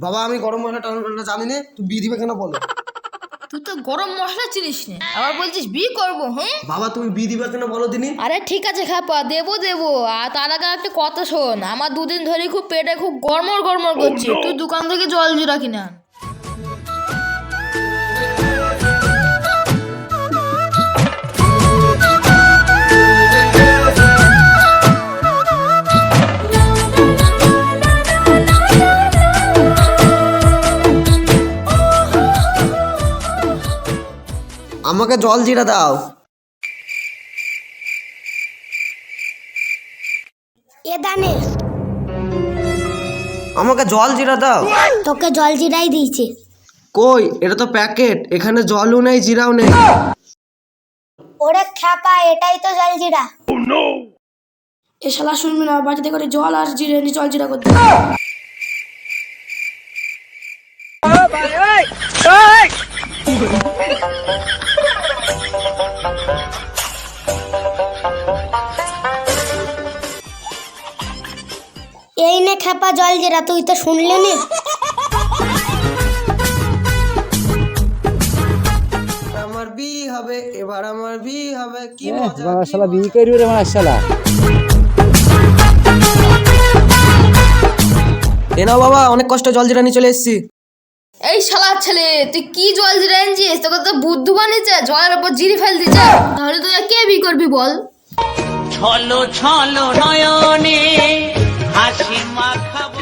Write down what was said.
বাবা আমি গরম মশলা টরম মশলা জানি না, তুই বিয়ে দিবে কেন বলো? তুই তো গরম মশলা চিনিস না, আবার বলছিস বিয়ে করবো? হ্যাঁ বাবা তুমি বিয়ে দিবে কেন বলো দিনি। আরে ঠিক আছে খাপা, দেবো দেবো। আর তার আগে একটা কথা শোন, আমার দুদিন ধরে খুব পেটে খুব গড়মড় গড়মড় করছে, তুই দোকান থেকে জল জিরা কিনা আন। আমাকে জল জিরা দাও। এ দানে আমাকে জল জিরা দাও। তোকে জল জিরাই দিয়েছে। কই, এটা তো প্যাকেট, এখানে জলও নেই জিরাও নেই। ওরে খ্যাপা, এটাই তো জল জিরা। এ শালা শুনবি না, বাড়িতে করে জল আর জিরে নি, জল জিরা করতে। এই নে খ্যাপা জল জিরা, তুই তো শুনলি নি। আমার বিয়ে হবে এবার, আমার বিয়ে হবে, কি মজা। শালা বিয়ে করি রে আমার শালা। এ নাও বাবা, অনেক কষ্ট জল জিরা নিয়ে চলে এসেছি। এই শালা ছেলে, তুই কি জল জিরা এনেছিস? তোকে তো বুদ্ধু বানিয়েছে, জলের উপর জিরি ফেল দিচ্ছে। তাহলে তুই কে বিয়ে করবি বল? ছলো ছলো নয়নে হাসি মাখাবো।